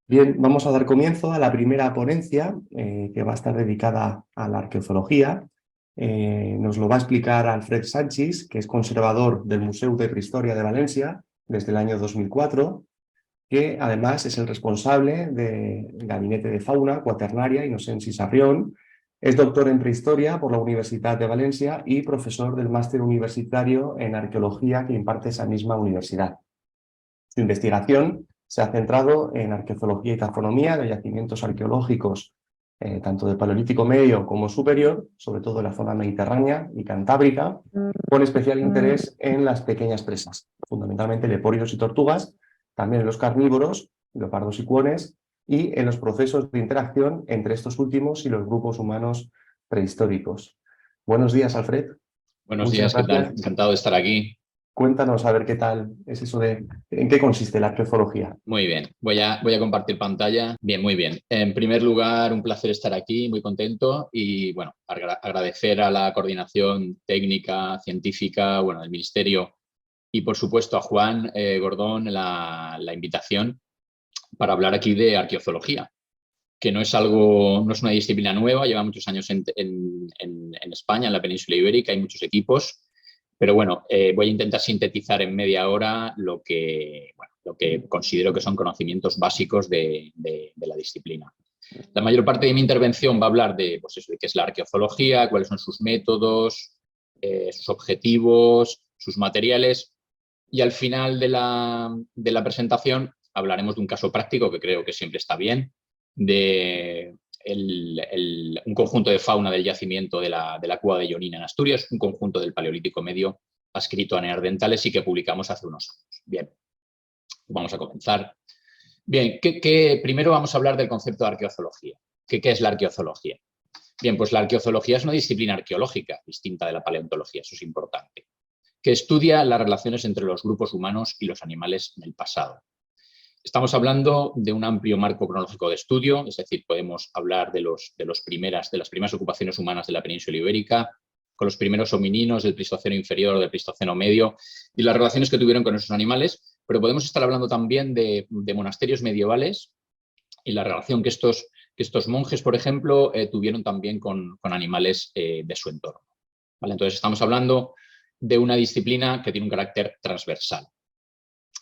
Bien, vamos a dar comienzo a la primera ponencia que va a estar dedicada a la arqueozoología. Nos lo va a explicar Alfred Sanchis, que es conservador del Museu de Prehistoria de Valencia desde el año 2004, que además es el responsable del Gabinete de Fauna Cuaternaria Inocensi Sarrión. Es doctor en prehistoria por la Universidad de Valencia y profesor del máster universitario en arqueología que imparte esa misma universidad. Su investigación se ha centrado en arqueología y taxonomía de yacimientos arqueológicos, tanto de Paleolítico Medio como Superior, sobre todo en la zona mediterránea y cantábrica, con especial interés en las pequeñas presas, fundamentalmente lepóridos y tortugas, también en los carnívoros, leopardos y cuones, y en los procesos de interacción entre estos últimos y los grupos humanos prehistóricos. Buenos días, Alfred. Buenos Muchas días, ¿qué tal? gracias. Encantado de estar aquí. Cuéntanos a ver qué tal es eso de en qué consiste la arqueología. Muy bien, voy a compartir pantalla. Bien, muy bien. En primer lugar, un placer estar aquí, muy contento y bueno, agradecer a la coordinación técnica, científica, bueno, del Ministerio y por supuesto a Juan Gordón la invitación para hablar aquí de arqueozoología, que no es una disciplina nueva, lleva muchos años en España, en la península ibérica, hay muchos equipos. Pero bueno, voy a intentar sintetizar en media hora lo que considero que son conocimientos básicos de la disciplina. La mayor parte de mi intervención va a hablar de, pues eso, de qué es la arqueozoología, cuáles son sus métodos, sus objetivos, sus materiales. Y al final de la presentación hablaremos de un caso práctico que creo que siempre está bien, de un conjunto de fauna del yacimiento de la Cueva de Ionina en Asturias, un conjunto del Paleolítico Medio adscrito a neandertales y que publicamos hace unos años. Bien, vamos a comenzar. Bien, primero vamos a hablar del concepto de arqueozoología. ¿Qué es la arqueozoología? Bien, pues la arqueozoología es una disciplina arqueológica distinta de la paleontología, eso es importante, que estudia las relaciones entre los grupos humanos y los animales en el pasado. Estamos hablando de un amplio marco cronológico de estudio, es decir, podemos hablar de las primeras ocupaciones humanas de la península ibérica, con los primeros homininos del Pleistoceno inferior, del Pleistoceno medio, y las relaciones que tuvieron con esos animales, pero podemos estar hablando también de monasterios medievales y la relación que estos monjes, por ejemplo, tuvieron también con animales de su entorno. ¿Vale? Entonces, estamos hablando de una disciplina que tiene un carácter transversal.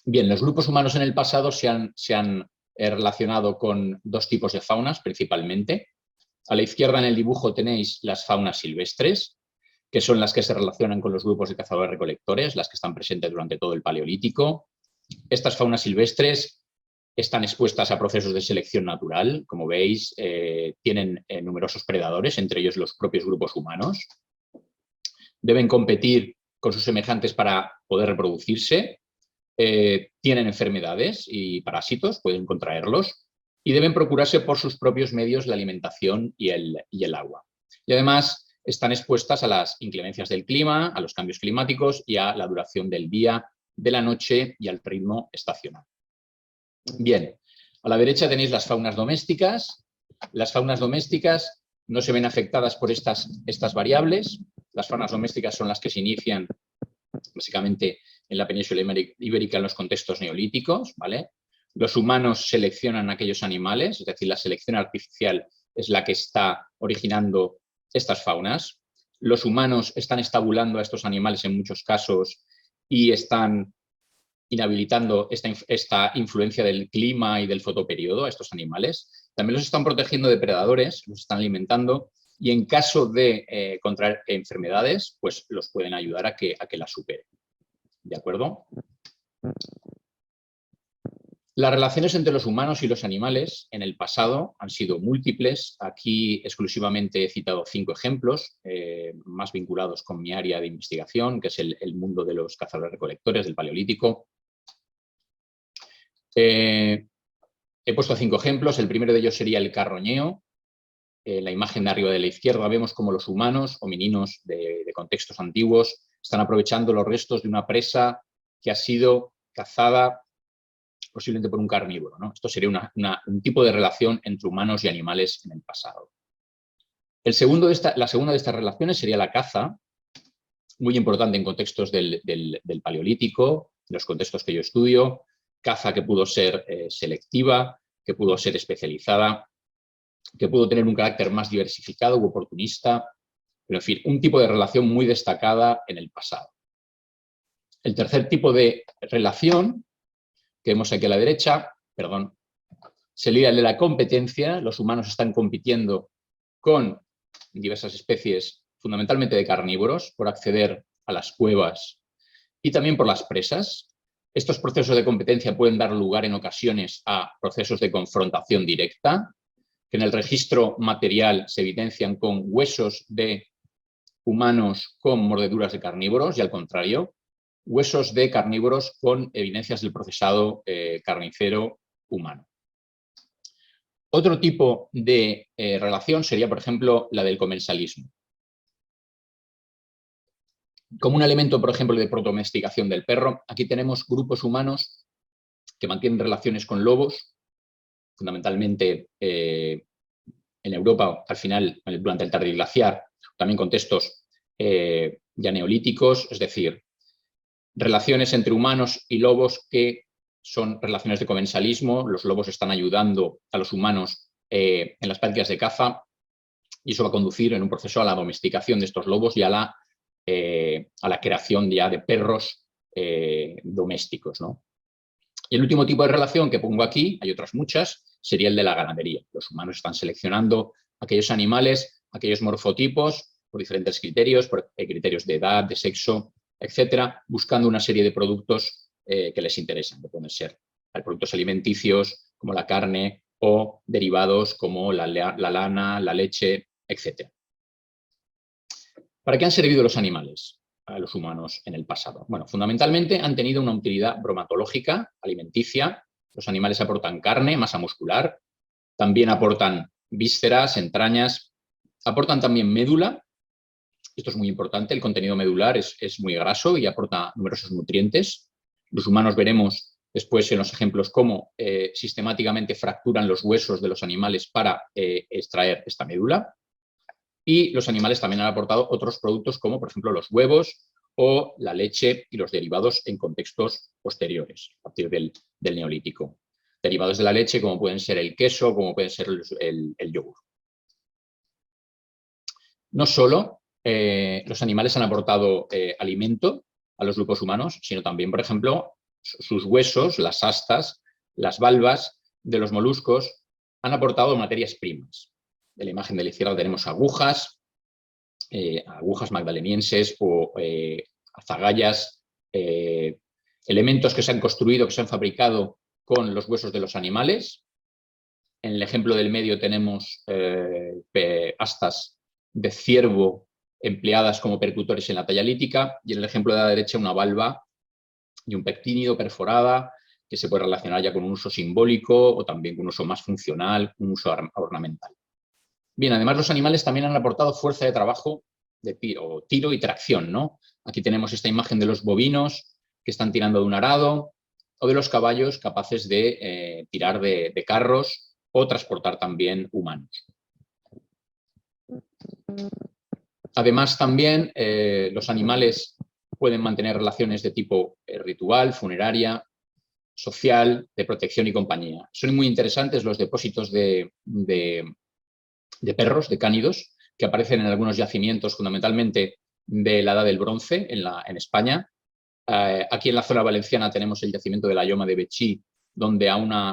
Bien, los grupos humanos en el pasado se han relacionado con dos tipos de faunas principalmente. A la izquierda en el dibujo tenéis las faunas silvestres, que son las que se relacionan con los grupos de cazadores-recolectores, las que están presentes durante todo el Paleolítico. Estas faunas silvestres están expuestas a procesos de selección natural, como veis, tienen numerosos predadores, entre ellos los propios grupos humanos. Deben competir con sus semejantes para poder reproducirse. Tienen enfermedades y parásitos, pueden contraerlos, y deben procurarse por sus propios medios la alimentación y el agua. Y además están expuestas a las inclemencias del clima, a los cambios climáticos y a la duración del día, de la noche y al ritmo estacional. Bien, a la derecha tenéis las faunas domésticas. Las faunas domésticas no se ven afectadas por estas variables. Las faunas domésticas son las que se inician básicamente en la península ibérica en los contextos neolíticos, ¿vale? Los humanos seleccionan aquellos animales, es decir, la selección artificial es la que está originando estas faunas. Los humanos están estabulando a estos animales en muchos casos y están inhabilitando esta influencia del clima y del fotoperiodo a estos animales. También los están protegiendo de predadores, los están alimentando y en caso de contraer enfermedades, pues los pueden ayudar a que las superen. ¿De acuerdo? Las relaciones entre los humanos y los animales en el pasado han sido múltiples. Aquí exclusivamente he citado 5 ejemplos, más vinculados con mi área de investigación, que es el mundo de los cazadores-recolectores del Paleolítico. He puesto 5 ejemplos. El primero de ellos sería el carroñeo. En la imagen de arriba de la izquierda vemos cómo los humanos, homininos de contextos antiguos, están aprovechando los restos de una presa que ha sido cazada posiblemente por un carnívoro, ¿no? Esto sería un tipo de relación entre humanos y animales en el pasado. La segunda de estas relaciones sería la caza, muy importante en contextos del Paleolítico, en los contextos que yo estudio, caza que pudo ser selectiva, que pudo ser especializada, que pudo tener un carácter más diversificado u oportunista, pero en fin, un tipo de relación muy destacada en el pasado. El tercer tipo de relación que vemos aquí a la derecha, sería el de la competencia. Los humanos están compitiendo con diversas especies, fundamentalmente de carnívoros, por acceder a las cuevas y también por las presas. Estos procesos de competencia pueden dar lugar en ocasiones a procesos de confrontación directa, que en el registro material se evidencian con huesos de humanos con mordeduras de carnívoros y al contrario, huesos de carnívoros con evidencias del procesado carnicero humano. Otro tipo de relación sería, por ejemplo, la del comensalismo. Como un elemento, por ejemplo, de protomesticación del perro, aquí tenemos grupos humanos que mantienen relaciones con lobos, fundamentalmente en Europa, al final, durante el tardoglaciar, también contextos ya neolíticos, es decir, relaciones entre humanos y lobos que son relaciones de comensalismo. Los lobos están ayudando a los humanos en las prácticas de caza y eso va a conducir en un proceso a la domesticación de estos lobos y a la creación ya de perros domésticos, ¿no? Y el último tipo de relación que pongo aquí, hay otras muchas, sería el de la ganadería. Los humanos están seleccionando aquellos animales, aquellos morfotipos, por diferentes criterios, por criterios de edad, de sexo, etcétera, buscando una serie de productos que les interesan, que pueden ser productos alimenticios como la carne o derivados como la lana, la leche, etcétera. ¿Para qué han servido los animales a los humanos en el pasado? Bueno, fundamentalmente han tenido una utilidad bromatológica, alimenticia. Los animales aportan carne, masa muscular, también aportan vísceras, entrañas, aportan también médula. Esto es muy importante, el contenido medular es muy graso y aporta numerosos nutrientes. Los humanos veremos después en los ejemplos cómo sistemáticamente fracturan los huesos de los animales para extraer esta médula. Y los animales también han aportado otros productos como, por ejemplo, los huevos o la leche y los derivados en contextos posteriores, a partir del Neolítico. Derivados de la leche como pueden ser el queso, como pueden ser el yogur. No solo los animales han aportado alimento a los grupos humanos, sino también, por ejemplo, sus huesos, las astas, las valvas de los moluscos han aportado materias primas. En la imagen de la izquierda tenemos agujas magdalenienses o azagallas, elementos que se han construido, que se han fabricado con los huesos de los animales. En el ejemplo del medio tenemos astas de ciervo empleadas como percutores en la talla lítica y en el ejemplo de la derecha una valva y un pectínido perforada que se puede relacionar ya con un uso simbólico o también con un uso más funcional, un uso ornamental. Bien, además los animales también han aportado fuerza de trabajo de tiro y tracción, ¿no? Aquí tenemos esta imagen de los bovinos que están tirando de un arado o de los caballos capaces de tirar de carros o transportar también humanos. Además también los animales pueden mantener relaciones de tipo ritual, funeraria, social, de protección y compañía. Son muy interesantes los depósitos de perros, de cánidos, que aparecen en algunos yacimientos, fundamentalmente de la Edad del Bronce en España. Aquí en la zona valenciana tenemos el yacimiento de la Lloma de Betxí, donde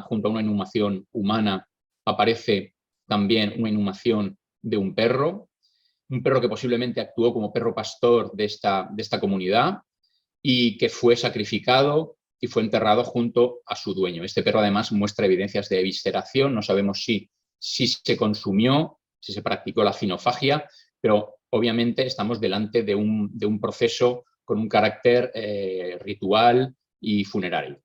junto a una inhumación humana aparece también una inhumación de un perro que posiblemente actuó como perro pastor de esta comunidad y que fue sacrificado y fue enterrado junto a su dueño. Este perro además muestra evidencias de evisceración, no sabemos si se consumió, si se practicó la cinofagia, pero obviamente estamos delante de un proceso con un carácter ritual y funerario.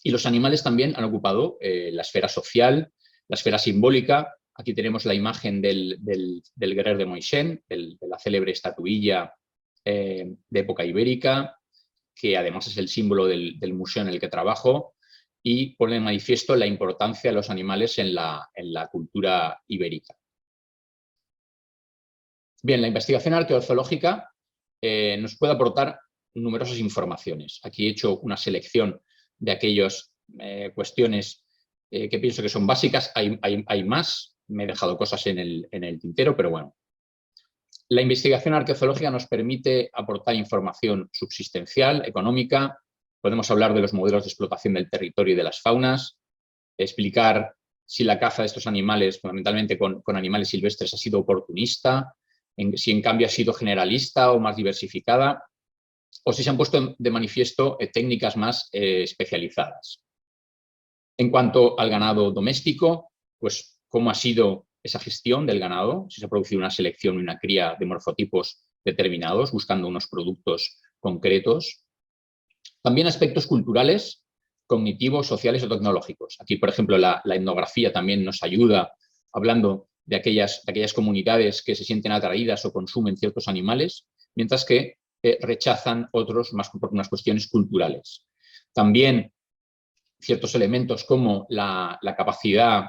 Y los animales también han ocupado la esfera social, la esfera simbólica. Aquí tenemos la imagen del guerrer de Moixent, de la célebre estatuilla de época ibérica, que además es el símbolo del museo en el que trabajo y pone en manifiesto la importancia de los animales en la cultura ibérica. Bien, la investigación arqueozoológica nos puede aportar numerosas informaciones. Aquí he hecho una selección de aquellas cuestiones que pienso que son básicas. Hay más, me he dejado cosas en el tintero, pero bueno. La investigación arqueozoológica nos permite aportar información subsistencial, económica. Podemos hablar de los modelos de explotación del territorio y de las faunas, explicar si la caza de estos animales, fundamentalmente con animales silvestres, ha sido oportunista, si en cambio ha sido generalista o más diversificada, o si se han puesto de manifiesto técnicas más especializadas. En cuanto al ganado doméstico, pues cómo ha sido esa gestión del ganado, si se ha producido una selección y una cría de morfotipos determinados, buscando unos productos concretos. También aspectos culturales, cognitivos, sociales o tecnológicos. Aquí, por ejemplo, la etnografía también nos ayuda, hablando de aquellas comunidades que se sienten atraídas o consumen ciertos animales, mientras que rechazan otros más por unas cuestiones culturales. También ciertos elementos como la capacidad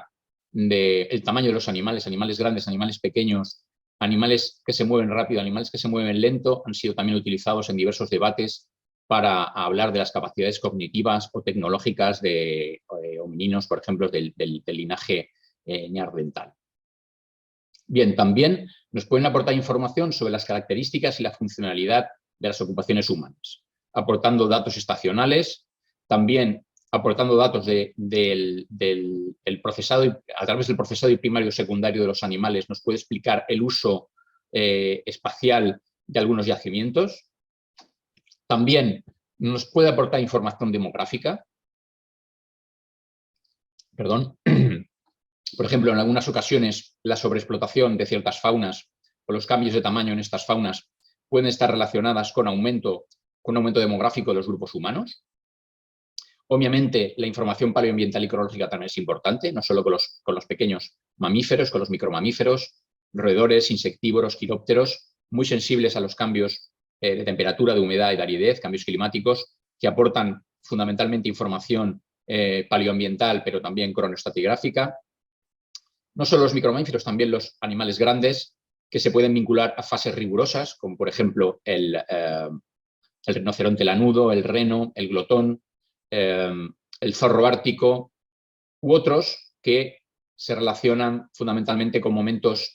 el tamaño de los animales, animales grandes, animales pequeños, animales que se mueven rápido, animales que se mueven lento, han sido también utilizados en diversos debates para hablar de las capacidades cognitivas o tecnológicas de homininos, por ejemplo, del linaje neandertal. Bien, también nos pueden aportar información sobre las características y la funcionalidad de las ocupaciones humanas, aportando datos estacionales, también aportando datos del procesado, a través del procesado y primario y secundario de los animales, nos puede explicar el uso espacial de algunos yacimientos. También nos puede aportar información demográfica. Perdón. Por ejemplo, en algunas ocasiones la sobreexplotación de ciertas faunas o los cambios de tamaño en estas faunas pueden estar relacionadas con un aumento demográfico de los grupos humanos. Obviamente, la información paleoambiental y cronológica también es importante, no solo con los pequeños mamíferos, con los micromamíferos, roedores, insectívoros, quirópteros, muy sensibles a los cambios de temperatura, de humedad y de aridez, cambios climáticos, que aportan fundamentalmente información paleoambiental, pero también cronoestratigráfica. No solo los micromamíferos, también los animales grandes, que se pueden vincular a fases rigurosas, como por ejemplo el rinoceronte lanudo, el reno, el glotón, el zorro ártico u otros que se relacionan fundamentalmente con momentos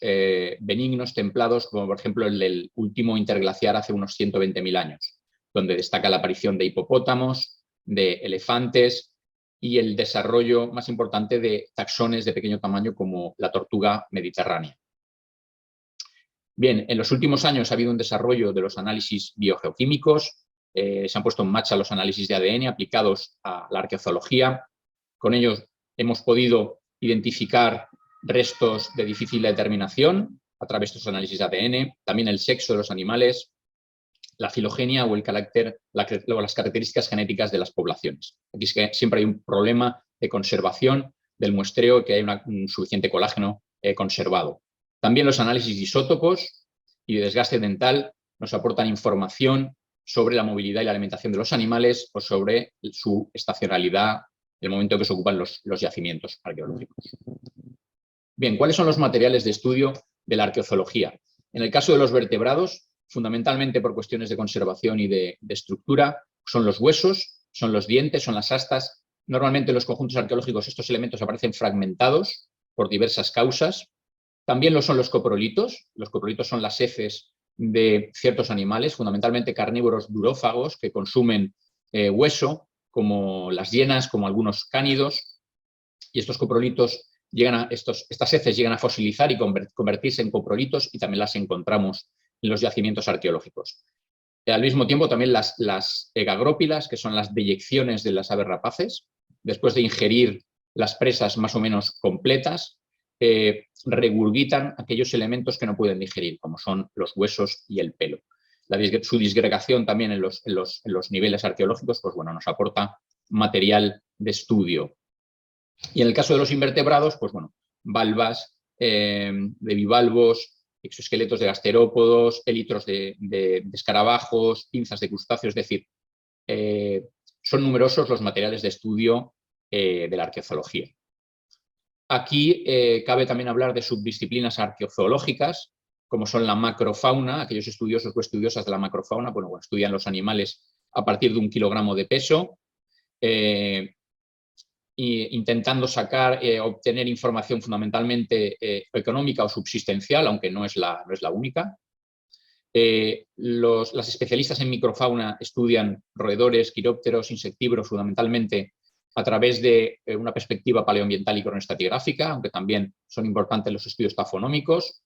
benignos, templados, como por ejemplo el del último interglaciar hace unos 120.000 años, donde destaca la aparición de hipopótamos, de elefantes y el desarrollo más importante de taxones de pequeño tamaño como la tortuga mediterránea. Bien, en los últimos años ha habido un desarrollo de los análisis biogeoquímicos, se han puesto en marcha los análisis de ADN aplicados a la arqueozoología. Con ellos hemos podido identificar restos de difícil determinación a través de estos análisis de ADN, también el sexo de los animales, la filogenia o el carácter, las características genéticas de las poblaciones. Aquí es que siempre hay un problema de conservación del muestreo, que hay un suficiente colágeno conservado. También los análisis de isótopos y de desgaste dental nos aportan información sobre la movilidad y la alimentación de los animales o sobre su estacionalidad, el momento en que se ocupan los yacimientos arqueológicos. Bien, ¿cuáles son los materiales de estudio de la arqueozoología? En el caso de los vertebrados, fundamentalmente por cuestiones de conservación y de estructura, son los huesos, son los dientes, son las astas. Normalmente en los conjuntos arqueológicos estos elementos aparecen fragmentados por diversas causas. También lo son los coprolitos. Los coprolitos son las heces de ciertos animales, fundamentalmente carnívoros durófagos que consumen hueso, como las hienas, como algunos cánidos. Y estos coprolitos estas heces llegan a fosilizar y convertirse en coprolitos, y también las encontramos en los yacimientos arqueológicos. Al mismo tiempo, también las egagrópilas, que son las deyecciones de las aves rapaces, después de ingerir las presas más o menos completas, regurgitan aquellos elementos que no pueden digerir, como son los huesos y el pelo. Su disgregación también en los niveles arqueológicos, pues bueno, nos aporta material de estudio. Y en el caso de los invertebrados, pues bueno, valvas de bivalvos, exoesqueletos de gasterópodos, élitros de escarabajos, pinzas de crustáceos, es decir, son numerosos los materiales de estudio de la arqueozoología. Aquí cabe también hablar de subdisciplinas arqueozoológicas, como son la macrofauna. Aquellos estudiosos o estudiosas de la macrofauna, bueno, estudian los animales a partir de 1 kilogramo de peso, intentando obtener información fundamentalmente económica o subsistencial, aunque no es la única. Las especialistas en microfauna estudian roedores, quirópteros, insectívoros fundamentalmente a través de una perspectiva paleoambiental y cronoestratigráfica, aunque también son importantes los estudios taxonómicos.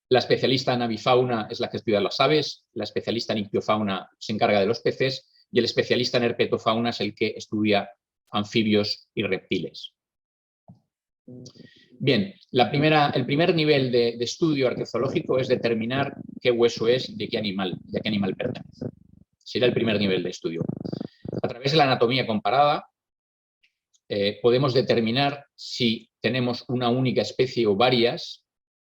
La especialista en avifauna es la que estudia las aves, la especialista en ictiofauna se encarga de los peces y el especialista en herpetofauna es el que estudia anfibios y reptiles. Bien, el primer nivel de estudio arqueozoológico es determinar qué hueso es, de qué animal pertenece. Será el primer nivel de estudio. A través de la anatomía comparada podemos determinar si tenemos una única especie o varias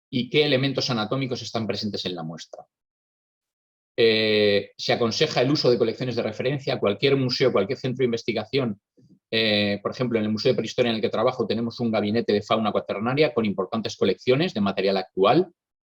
y qué elementos anatómicos están presentes en la muestra. Se aconseja el uso de colecciones de referencia. Cualquier museo, cualquier centro de investigación, por ejemplo, en el Museo de Prehistoria en el que trabajo tenemos un gabinete de fauna cuaternaria con importantes colecciones de material actual,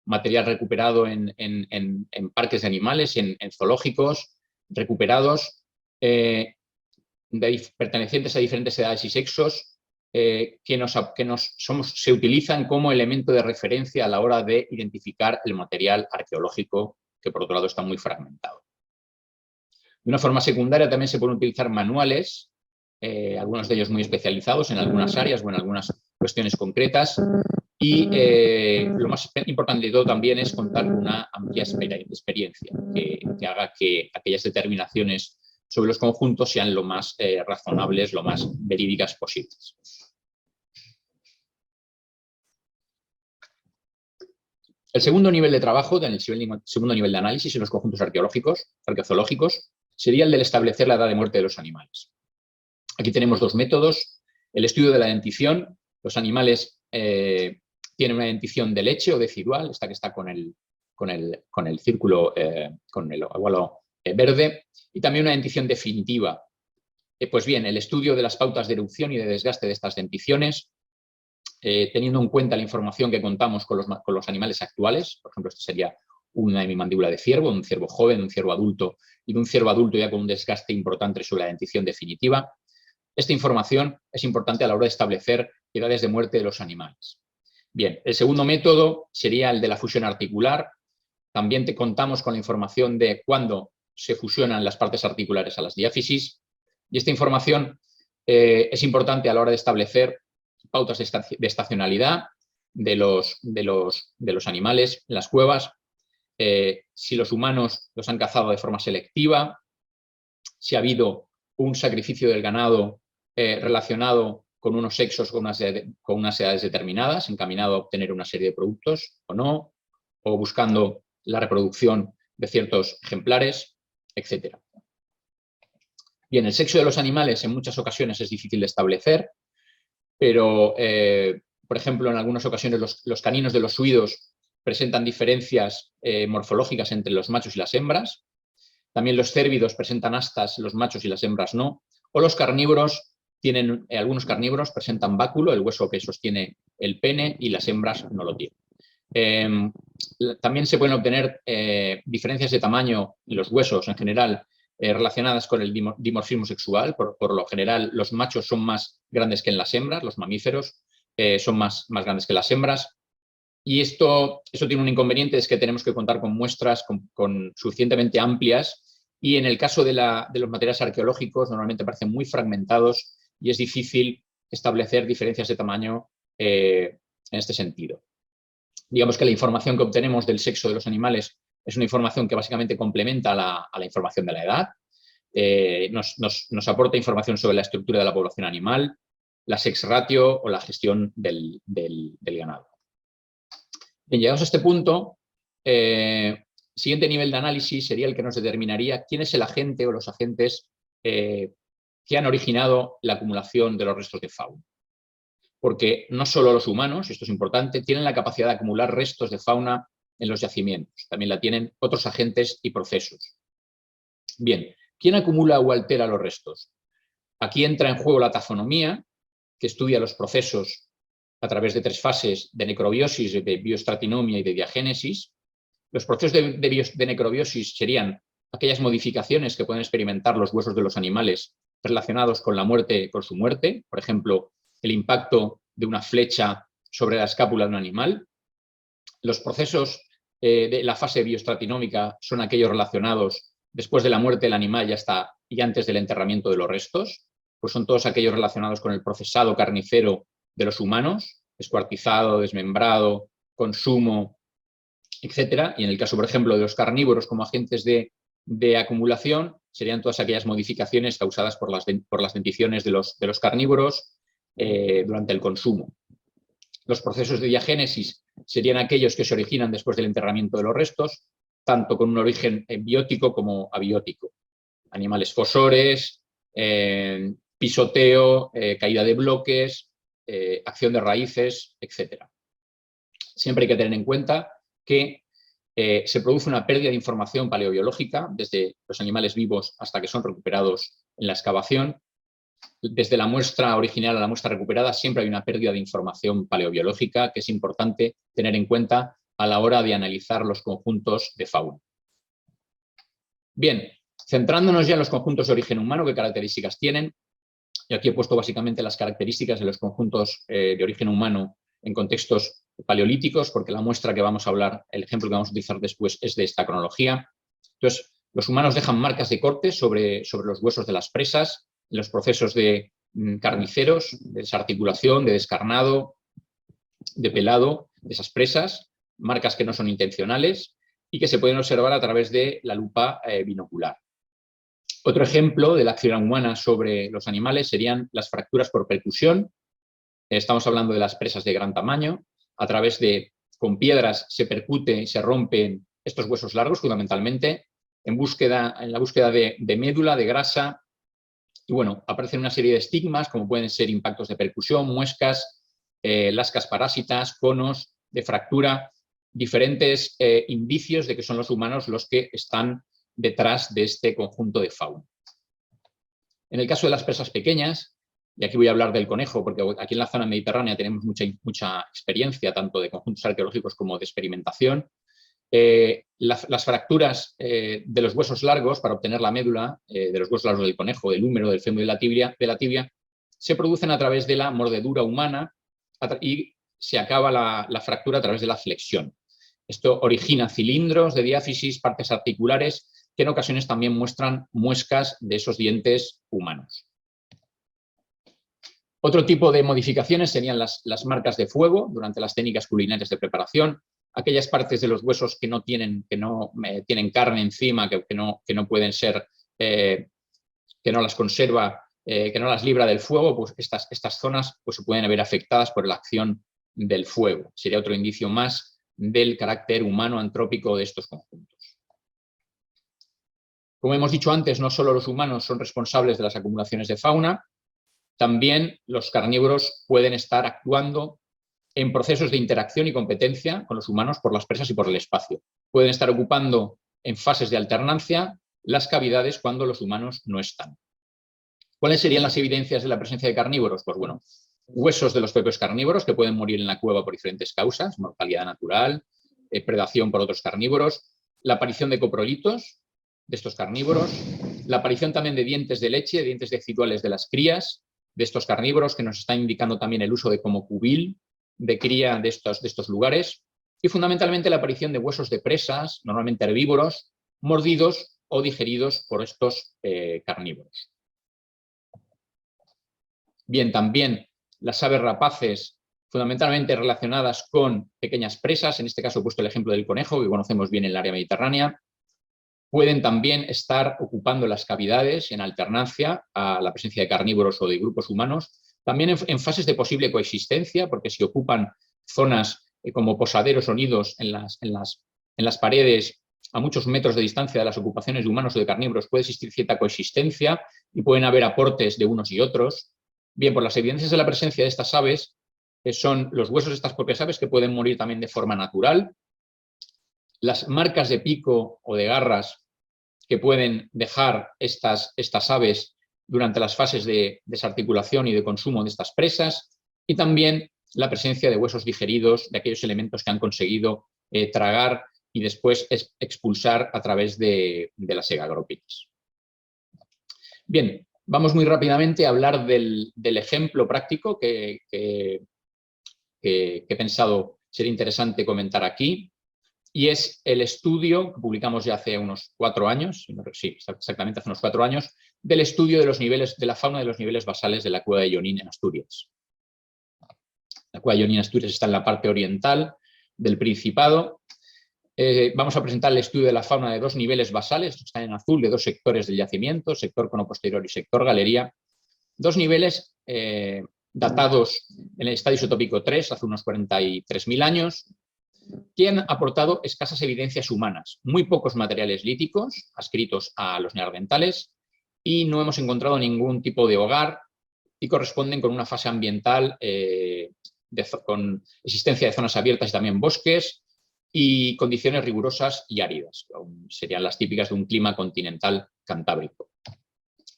material recuperado en parques de animales, en zoológicos, recuperados, pertenecientes a diferentes edades y sexos, se utilizan como elemento de referencia a la hora de identificar el material arqueológico, que por otro lado está muy fragmentado. De una forma secundaria también se pueden utilizar manuales, algunos de ellos muy especializados en algunas áreas o en algunas cuestiones concretas, y lo más importante de todo también es contar con una amplia experiencia que haga que aquellas determinaciones sobre los conjuntos sean lo más razonables, lo más verídicas posibles. El segundo nivel de trabajo, el segundo nivel de análisis en los conjuntos arqueozoológicos, sería el del establecer la edad de muerte de los animales. Aquí tenemos dos métodos. El estudio de la dentición. Los animales tienen una dentición de leche o decidual, esta que está con el círculo, con el óvalo verde, y también una dentición definitiva. Pues bien, el estudio de las pautas de erupción y de desgaste de estas denticiones, teniendo en cuenta la información que contamos con los animales actuales, por ejemplo, esto sería una hemimandíbula de ciervo, un ciervo joven, un ciervo adulto y de un ciervo adulto ya con un desgaste importante sobre la dentición definitiva. Esta información es importante a la hora de establecer edades de muerte de los animales. Bien, el segundo método sería el de la fusión articular. También contamos con la información de cuándo se fusionan las partes articulares a las diáfisis y esta información es importante a la hora de establecer pautas de estacionalidad de los animales en las cuevas, si los humanos los han cazado de forma selectiva, si ha habido un sacrificio del ganado relacionado con unos sexos con unas edades determinadas, encaminado a obtener una serie de productos o no, o buscando la reproducción de ciertos ejemplares, etc. Bien, el sexo de los animales en muchas ocasiones es difícil de establecer, pero, por ejemplo, en algunas ocasiones los caninos de los suidos presentan diferencias morfológicas entre los machos y las hembras. También los cérvidos presentan astas, los machos y las hembras no. O los carnívoros algunos carnívoros presentan báculo, el hueso que sostiene el pene, y las hembras no lo tienen. También se pueden obtener diferencias de tamaño en los huesos en general relacionadas con el dimorfismo sexual. Por lo general, los machos son más grandes que en las hembras, los mamíferos son más grandes que las hembras. Y eso tiene un inconveniente, es que tenemos que contar con muestras suficientemente amplias y en el caso de los materiales arqueológicos normalmente parecen muy fragmentados y es difícil establecer diferencias de tamaño en este sentido. Digamos que la información que obtenemos del sexo de los animales es una información que básicamente complementa a la información de la edad. Nos aporta información sobre la estructura de la población animal, la sex ratio o la gestión del ganado. Bien, llegados a este punto, siguiente nivel de análisis sería el que nos determinaría quién es el agente o los agentes que han originado la acumulación de los restos de fauna. Porque no solo los humanos, y esto es importante, tienen la capacidad de acumular restos de fauna en los yacimientos. También la tienen otros agentes y procesos. Bien, ¿quién acumula o altera los restos? Aquí entra en juego la taxonomía, que estudia los procesos a través de 3 fases de necrobiosis, de biostratinomia y de diagénesis. Los procesos de necrobiosis serían aquellas modificaciones que pueden experimentar los huesos de los animales relacionados con la muerte, con su muerte, por ejemplo, el impacto de una flecha sobre la escápula de un animal. Los procesos de la fase bioestratinómica son aquellos relacionados después de la muerte del animal y antes del enterramiento de los restos, pues son todos aquellos relacionados con el procesado carnicero de los humanos, descuartizado, desmembrado, consumo, etcétera. Y en el caso, por ejemplo, de los carnívoros como agentes de acumulación, serían todas aquellas modificaciones causadas por las denticiones de los carnívoros durante el consumo. Los procesos de diagénesis serían aquellos que se originan después del enterramiento de los restos, tanto con un origen biótico como abiótico. Animales fosores, pisoteo, caída de bloques, acción de raíces, etc. Siempre hay que tener en cuenta que se produce una pérdida de información paleobiológica desde los animales vivos hasta que son recuperados en la excavación. Desde la muestra original a la muestra recuperada siempre hay una pérdida de información paleobiológica que es importante tener en cuenta a la hora de analizar los conjuntos de fauna. Bien, centrándonos ya en los conjuntos de origen humano, ¿qué características tienen? Y aquí he puesto básicamente las características de los conjuntos de origen humano en contextos paleolíticos, porque la muestra que vamos a hablar, el ejemplo que vamos a utilizar después es de esta cronología. Entonces, los humanos dejan marcas de corte sobre los huesos de las presas, en los procesos de carniceros, de desarticulación, de descarnado, de pelado de esas presas, marcas que no son intencionales y que se pueden observar a través de la lupa binocular. Otro ejemplo de la acción humana sobre los animales serían las fracturas por percusión. Estamos hablando de las presas de gran tamaño. A través de, con piedras, se percute y se rompen estos huesos largos, fundamentalmente, en la búsqueda de médula, de grasa. Y bueno, aparecen una serie de estigmas, como pueden ser impactos de percusión, muescas, lascas parásitas, conos de fractura, diferentes indicios de que son los humanos los que están detrás de este conjunto de fauna. En el caso de las presas pequeñas, y aquí voy a hablar del conejo, porque aquí en la zona mediterránea tenemos mucha experiencia, tanto de conjuntos arqueológicos como de experimentación. Las fracturas de los huesos largos para obtener la médula, de los huesos largos del conejo, del húmero, del fémur y de la tibia, se producen a través de la mordedura humana y se acaba la fractura a través de la flexión. Esto origina cilindros de diáfisis, partes articulares, que en ocasiones también muestran muescas de esos dientes humanos. Otro tipo de modificaciones serían las marcas de fuego durante las técnicas culinarias de preparación, aquellas partes de los huesos que no tienen carne encima, que no pueden ser, que no las conserva, que no las libra del fuego, pues estas zonas pues, se pueden ver afectadas por la acción del fuego. Sería otro indicio más del carácter humano antrópico de estos conjuntos. Como hemos dicho antes, no solo los humanos son responsables de las acumulaciones de fauna, también los carnívoros pueden estar actuando en procesos de interacción y competencia con los humanos por las presas y por el espacio. Pueden estar ocupando en fases de alternancia las cavidades cuando los humanos no están. ¿Cuáles serían las evidencias de la presencia de carnívoros? Pues bueno, huesos de los propios carnívoros que pueden morir en la cueva por diferentes causas, mortalidad natural, predación por otros carnívoros, la aparición de coprolitos de estos carnívoros, la aparición también de dientes de leche, dientes deciduales de las crías de estos carnívoros, que nos está indicando también el uso de como cubil de cría de estos lugares, y fundamentalmente la aparición de huesos de presas, normalmente herbívoros, mordidos o digeridos por estos carnívoros. Bien, también las aves rapaces, fundamentalmente relacionadas con pequeñas presas, en este caso he puesto el ejemplo del conejo, que conocemos bien en el área mediterránea, pueden también estar ocupando las cavidades en alternancia a la presencia de carnívoros o de grupos humanos, también en fases de posible coexistencia, porque si ocupan zonas como posaderos o nidos en las paredes a muchos metros de distancia de las ocupaciones de humanos o de carnívoros, puede existir cierta coexistencia y pueden haber aportes de unos y otros. Bien, por las evidencias de la presencia de estas aves, son los huesos de estas propias aves que pueden morir también de forma natural, las marcas de pico o de garras que pueden dejar estas aves durante las fases de desarticulación y de consumo de estas presas, y también la presencia de huesos digeridos de aquellos elementos que han conseguido tragar y después expulsar a través de las egagrópidas. Bien, Vamos muy rápidamente a hablar del ejemplo práctico que he pensado ser interesante comentar aquí, y es el estudio que publicamos ya hace unos 4 años, sí, exactamente hace unos 4 años, del estudio de los niveles, de la fauna de los niveles basales de la cueva de Ionín en Asturias. La cueva de Ionín en Asturias está en la parte oriental del Principado. Vamos a presentar el estudio de la fauna de 2 niveles basales, que están en azul, de 2 sectores del yacimiento, sector cono posterior y sector galería. 2 niveles datados en el estado isotópico 3, hace unos 43.000 años, que han aportado escasas evidencias humanas, muy pocos materiales líticos adscritos a los neandertales, y no hemos encontrado ningún tipo de hogar, y corresponden con una fase ambiental con existencia de zonas abiertas y también bosques, y condiciones rigurosas y áridas. Serían las típicas de un clima continental cantábrico.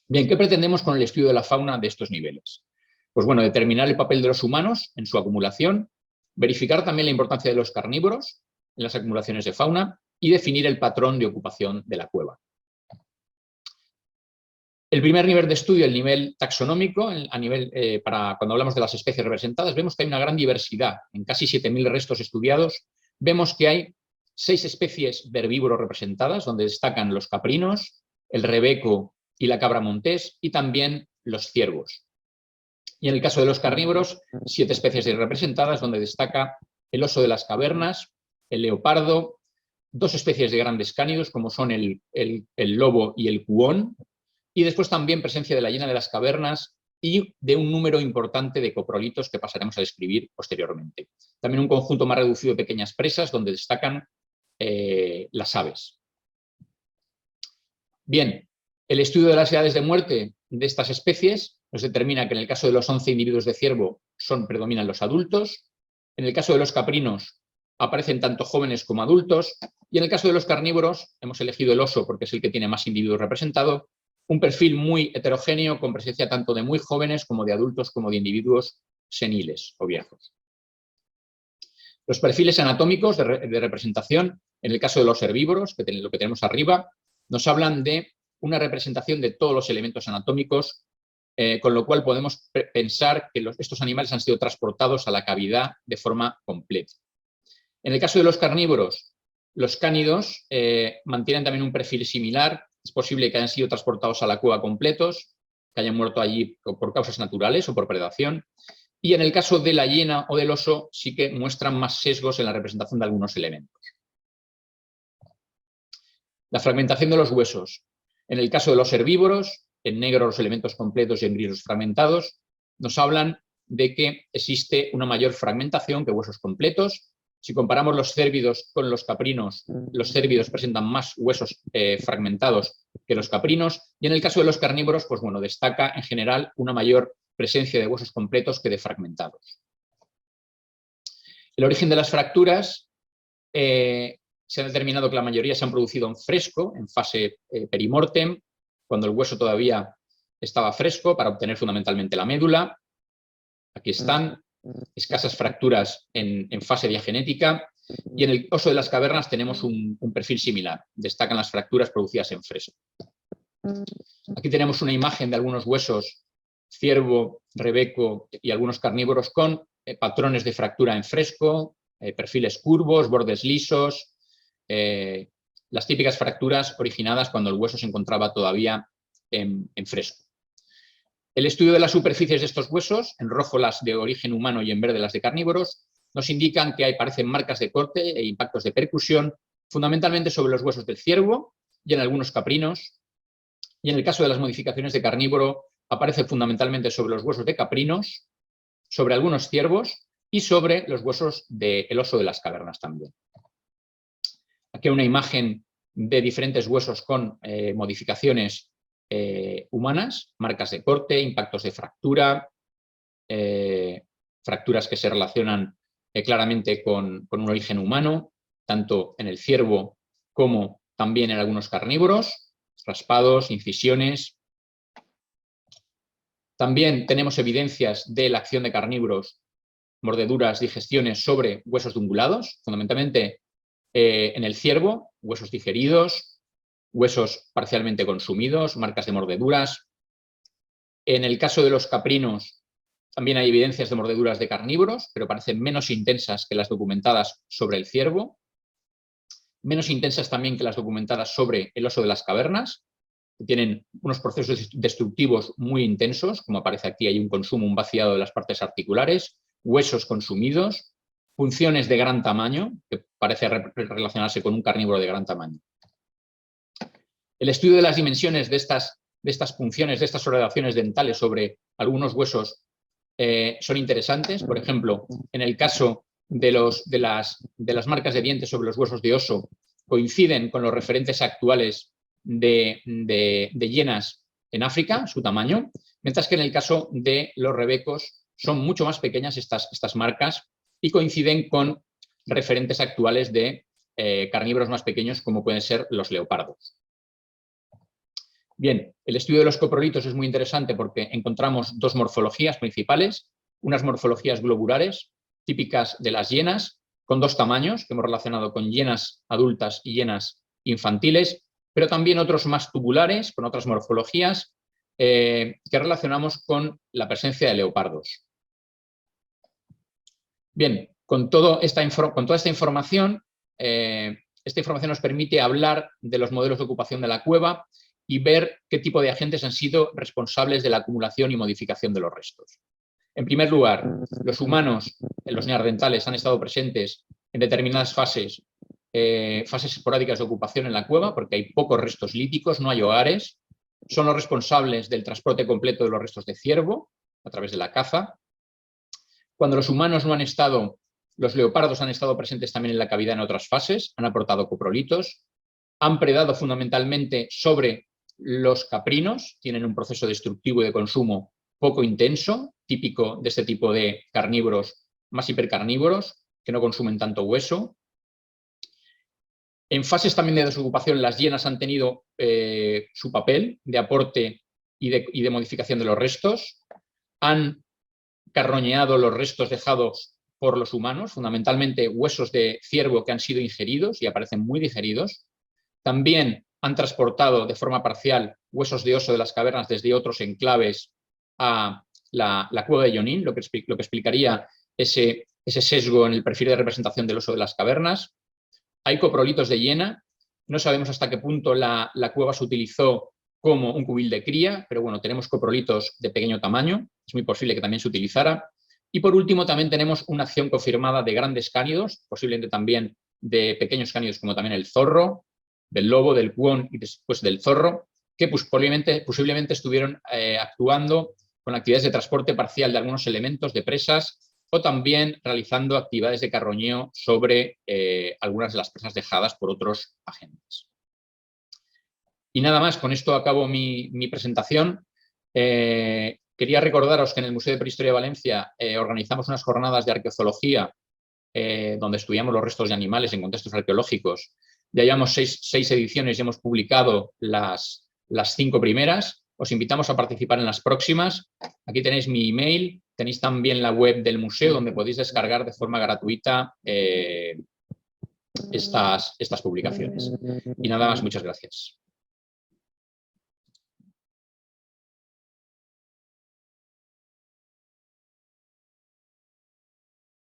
Bien, ¿qué pretendemos con el estudio de la fauna de estos niveles? Pues bueno, determinar el papel de los humanos en su acumulación, verificar también la importancia de los carnívoros en las acumulaciones de fauna y definir el patrón de ocupación de la cueva. El primer nivel de estudio, el nivel taxonómico, para cuando hablamos de las especies representadas, vemos que hay una gran diversidad. En casi 7.000 restos estudiados, vemos que hay 6 especies de herbívoros representadas, donde destacan los caprinos, el rebeco y la cabra montés, y también los ciervos. Y en el caso de los carnívoros, 7 especies representadas, donde destaca el oso de las cavernas, el leopardo, 2 especies de grandes cánidos, como son el lobo y el cuón, y después también presencia de la hiena de las cavernas y de un número importante de coprolitos que pasaremos a describir posteriormente. También un conjunto más reducido de pequeñas presas, donde destacan las aves. Bien, el estudio de las edades de muerte de estas especies nos determina que en el caso de los 11 individuos de ciervo predominan los adultos, en el caso de los caprinos aparecen tanto jóvenes como adultos, y en el caso de los carnívoros hemos elegido el oso porque es el que tiene más individuos representados, un perfil muy heterogéneo con presencia tanto de muy jóvenes como de adultos como de individuos seniles o viejos. Los perfiles anatómicos de representación, en el caso de los herbívoros, lo que tenemos arriba, nos hablan de una representación de todos los elementos anatómicos, con lo cual podemos pensar que estos animales han sido transportados a la cavidad de forma completa. En el caso de los carnívoros, los cánidos mantienen también un perfil similar. Es posible que hayan sido transportados a la cueva completos, que hayan muerto allí por causas naturales o por predación. Y en el caso de la hiena o del oso sí que muestran más sesgos en la representación de algunos elementos. La fragmentación de los huesos. En el caso de los herbívoros, en negro los elementos completos y en gris los fragmentados, nos hablan de que existe una mayor fragmentación que huesos completos. Si comparamos los cérvidos con los caprinos, los cérvidos presentan más huesos fragmentados que los caprinos, y en el caso de los carnívoros, pues bueno, destaca en general una mayor presencia de huesos completos que de fragmentados. El origen de las fracturas, se ha determinado que la mayoría se han producido en fresco, en fase perimortem, cuando el hueso todavía estaba fresco, para obtener fundamentalmente la médula. Aquí están. Escasas fracturas en fase diagenética, y en el oso de las cavernas tenemos un perfil similar. Destacan las fracturas producidas en fresco. Aquí tenemos una imagen de algunos huesos, ciervo, rebeco y algunos carnívoros con patrones de fractura en fresco, perfiles curvos, bordes lisos, las típicas fracturas originadas cuando el hueso se encontraba todavía en fresco. El estudio de las superficies de estos huesos, en rojo las de origen humano y en verde las de carnívoros, nos indican que aparecen marcas de corte e impactos de percusión, fundamentalmente sobre los huesos del ciervo y en algunos caprinos. Y en el caso de las modificaciones de carnívoro, aparece fundamentalmente sobre los huesos de caprinos, sobre algunos ciervos y sobre los huesos del oso de las cavernas también. Aquí hay una imagen de diferentes huesos con modificaciones humanas, marcas de corte, impactos de fractura, fracturas que se relacionan claramente con un origen humano, tanto en el ciervo como también en algunos carnívoros, raspados, incisiones. También tenemos evidencias de la acción de carnívoros, mordeduras, digestiones sobre huesos de ungulados, fundamentalmente en el ciervo, huesos digeridos, huesos parcialmente consumidos, marcas de mordeduras. En el caso de los caprinos, también hay evidencias de mordeduras de carnívoros, pero parecen menos intensas que las documentadas sobre el ciervo, menos intensas también que las documentadas sobre el oso de las cavernas, que tienen unos procesos destructivos muy intensos, como aparece aquí, hay un consumo, un vaciado de las partes articulares, huesos consumidos, funciones de gran tamaño, que parece relacionarse con un carnívoro de gran tamaño. El estudio de las dimensiones de estas funciones, de estas relaciones dentales sobre algunos huesos son interesantes. Por ejemplo, en el caso de las marcas de dientes sobre los huesos de oso, coinciden con los referentes actuales de hienas en África, su tamaño, mientras que en el caso de los rebecos son mucho más pequeñas estas marcas y coinciden con referentes actuales de carnívoros más pequeños como pueden ser los leopardos. Bien, el estudio de los coprolitos es muy interesante porque encontramos dos morfologías principales, unas morfologías globulares típicas de las hienas, con dos tamaños que hemos relacionado con hienas adultas y hienas infantiles, pero también otros más tubulares, con otras morfologías, que relacionamos con la presencia de leopardos. Bien, con toda esta información, nos permite hablar de los modelos de ocupación de la cueva y ver qué tipo de agentes han sido responsables de la acumulación y modificación de los restos. En primer lugar, los humanos, los neandertales, han estado presentes en determinadas fases esporádicas de ocupación en la cueva, porque hay pocos restos líticos, no hay hogares. Son los responsables del transporte completo de los restos de ciervo a través de la caza. Cuando los humanos no han estado, los leopardos han estado presentes también en la cavidad en otras fases, han aportado coprolitos, han predado fundamentalmente sobre los caprinos, tienen un proceso destructivo y de consumo poco intenso, típico de este tipo de carnívoros más hipercarnívoros, que no consumen tanto hueso. En fases también de desocupación, las hienas han tenido su papel de aporte y de modificación de los restos. Han carroñeado los restos dejados por los humanos, fundamentalmente huesos de ciervo que han sido ingeridos y aparecen muy digeridos. También han transportado de forma parcial huesos de oso de las cavernas desde otros enclaves a la cueva de Yonin, lo que explicaría ese sesgo en el perfil de representación del oso de las cavernas. Hay coprolitos de hiena. No sabemos hasta qué punto la cueva se utilizó como un cubil de cría, pero bueno, tenemos coprolitos de pequeño tamaño. Es muy posible que también se utilizara. Y por último, también tenemos una acción confirmada de grandes cánidos, posiblemente también de pequeños cánidos como también el zorro, del lobo, del cuón y después del zorro, que posiblemente estuvieron actuando con actividades de transporte parcial de algunos elementos de presas o también realizando actividades de carroñeo sobre algunas de las presas dejadas por otros agentes. Y nada más, con esto acabo mi presentación. Quería recordaros que en el Museo de Prehistoria de Valencia organizamos unas jornadas de arqueozoología donde estudiamos los restos de animales en contextos arqueológicos. Ya llevamos seis ediciones y hemos publicado las 5 primeras. Os invitamos a participar en las próximas. Aquí tenéis mi email, tenéis también la web del museo donde podéis descargar de forma gratuita estas publicaciones. Y nada más, muchas gracias.